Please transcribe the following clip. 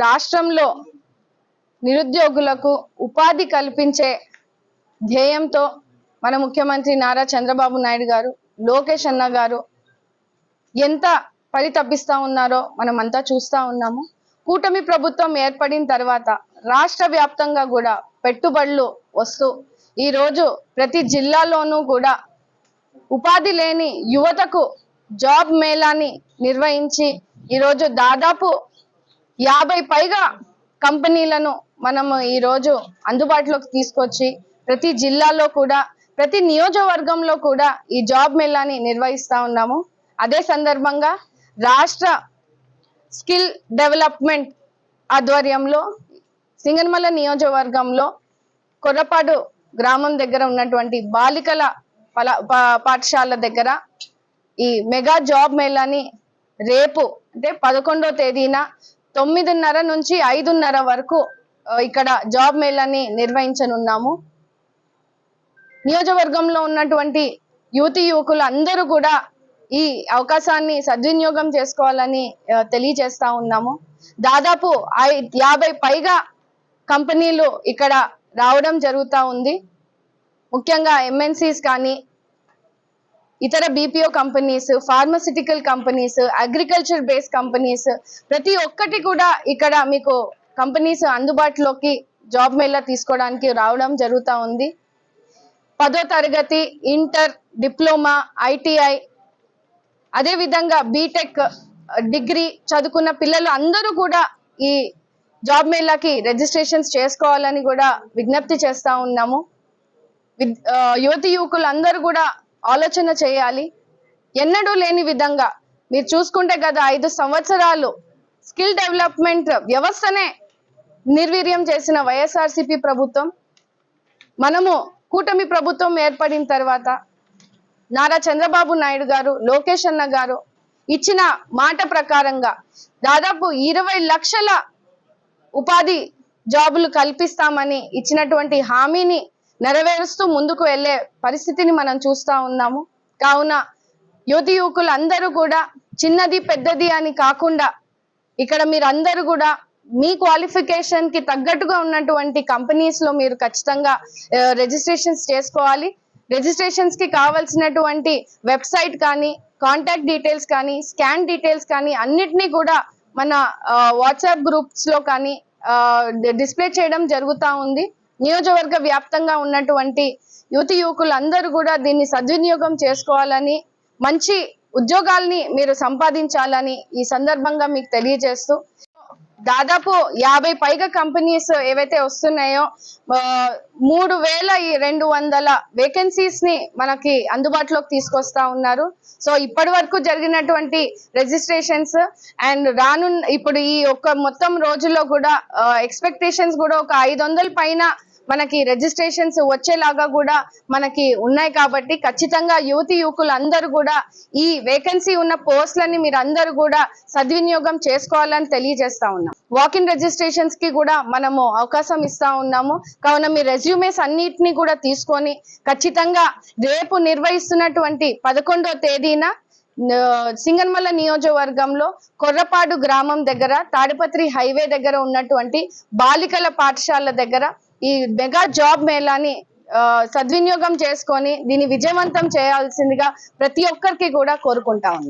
రాష్ట్రంలో నిరుద్యోగులకు ఉపాధి కల్పించే ధ్యేయంతో మన ముఖ్యమంత్రి నారా చంద్రబాబు నాయుడు గారు, లోకేష్ అన్న గారు ఎంత పరితపిస్తా ఉన్నారో మనమంతా చూస్తా ఉన్నాము. కూటమి ప్రభుత్వం ఏర్పడిన తర్వాత రాష్ట్ర వ్యాప్తంగా కూడా పెట్టుబడులు వస్తూ ఈ రోజు ప్రతి జిల్లాలోనూ కూడా ఉపాధి లేని యువతకు జాబ్ మేళాని నిర్వహించి ఈ రోజు దాదాపు 50 పైగా కంపెనీలను మనము ఈ రోజు అందుబాటులోకి తీసుకొచ్చి ప్రతి జిల్లాలో కూడా ప్రతి నియోజకవర్గంలో కూడా ఈ జాబ్ మేళాని నిర్వహిస్తా ఉన్నాము. అదే సందర్భంగా రాష్ట్ర స్కిల్ డెవలప్మెంట్ ఆధ్వర్యంలో సింగనమల నియోజకవర్గంలో కొర్రపాడు గ్రామం దగ్గర ఉన్నటువంటి బాలికల పాఠశాల దగ్గర ఈ మెగా జాబ్ మేళాని రేపు అంటే 11వ తేదీన 9:30 నుంచి 5:30 వరకు ఇక్కడ జాబ్ మేళాని నిర్వహించనున్నాము. నియోజకవర్గంలో ఉన్నటువంటి యువకులు అందరూ కూడా ఈ అవకాశాన్ని సద్వినియోగం చేసుకోవాలని తెలియజేస్తా ఉన్నాము. దాదాపు 50 పైగా కంపెనీలు ఇక్కడ రావడం జరుగుతూ ఉంది. ముఖ్యంగా ఎంఎన్సీస్ కానీ ఇతర BPO companies, pharmaceutical companies, agriculture based companies ప్రతి ఒక్కటి కూడా ఇక్కడ మీకు కంపెనీస్ అందుబాటులోకి జాబ్ మేళా తీసుకోవడానికి రావడం జరుగుతూ ఉంది. 10వ తరగతి, ఇంటర్, డిప్లొమా, ఐటీఐ అదేవిధంగా బీటెక్, డిగ్రీ చదువుకున్న పిల్లలు అందరూ కూడా ఈ జాబ్ మేళాకి రిజిస్ట్రేషన్స్ చేసుకోవాలని కూడా విజ్ఞప్తి చేస్తా ఉన్నాము. యువకులు అందరూ కూడా ఆలోచన చేయాలి. ఎన్నడూ లేని విధంగా మీరు చూసుకుంటే గత 5 సంవత్సరాలు స్కిల్ డెవలప్మెంట్ వ్యవస్థనే నిర్వీర్యం చేసిన వైఎస్ఆర్సీపీ ప్రభుత్వం, మనము కూటమి ప్రభుత్వం ఏర్పడిన తర్వాత నారా చంద్రబాబు నాయుడు గారు, లోకేష్ అన్న గారు ఇచ్చిన మాట ప్రకారంగా దాదాపు 20 లక్షల ఉపాధి జాబులు కల్పిస్తామని ఇచ్చినటువంటి హామీని నెరవేరుస్తూ ముందుకు వెళ్లే పరిస్థితిని మనం చూస్తా ఉన్నాము. కావున యువకులు అందరూ కూడా చిన్నది పెద్దది అని కాకుండా ఇక్కడ మీరందరూ కూడా మీ క్వాలిఫికేషన్ కి తగ్గట్టుగా ఉన్నటువంటి కంపెనీస్ లో మీరు ఖచ్చితంగా రిజిస్ట్రేషన్స్ చేసుకోవాలి. రిజిస్ట్రేషన్స్ కి కావాల్సినటువంటి వెబ్సైట్ కానీ, కాంటాక్ట్ డీటెయిల్స్ కానీ, స్కాన్ డీటెయిల్స్ కానీ అన్నిటినీ కూడా మన వాట్సాప్ గ్రూప్స్ లో కానీ డిస్ప్లే చేయడం జరుగుతూ ఉంది. నియోజకవర్గ వ్యాప్తంగా ఉన్నటువంటి యువకులు అందరూ కూడా దీన్ని సద్వినియోగం చేసుకోవాలని, మంచి ఉద్యోగాల్ని మీరు సంపాదించాలని ఈ సందర్భంగా మీకు తెలియజేస్తూ, దాదాపు 50 పైగా కంపెనీస్ ఏవైతే వస్తున్నాయో 3200 వేకెన్సీస్ ని మనకి అందుబాటులోకి తీసుకొస్తా ఉన్నారు. సో ఇప్పటి వరకు జరిగినటువంటి రిజిస్ట్రేషన్స్ అండ్ ఇప్పుడు ఈ మొత్తం రోజుల్లో కూడా ఎక్స్పెక్టేషన్స్ కూడా ఒక 500 పైన మనకి రిజిస్ట్రేషన్స్ వచ్చేలాగా కూడా మనకి ఉన్నాయి. కాబట్టి ఖచ్చితంగా యువకులు అందరూ కూడా ఈ వేకెన్సీ ఉన్న పోస్టులని మీరు అందరూ కూడా సద్వినియోగం చేసుకోవాలని తెలియజేస్తా ఉన్నాం. వాకిన్ రిజిస్ట్రేషన్స్ కి కూడా మనము అవకాశం ఇస్తా ఉన్నాము. కావున మీ రెజ్యూమేస్ అన్నిటినీ కూడా తీసుకొని ఖచ్చితంగా రేపు నిర్వహిస్తున్నటువంటి 11వ తేదీన సింగనమల నియోజకవర్గంలో కొర్రపాడు గ్రామం దగ్గర తాడిపత్రి హైవే దగ్గర ఉన్నటువంటి బాలికల పాఠశాల దగ్గర ఈ మెగా జాబ్ మేళాని సద్వినియోగం చేసుకొని దీన్ని విజయవంతం చేయాల్సిందిగా ప్రతి ఒక్కరికి కూడా కోరుకుంటా ఉన్నాం.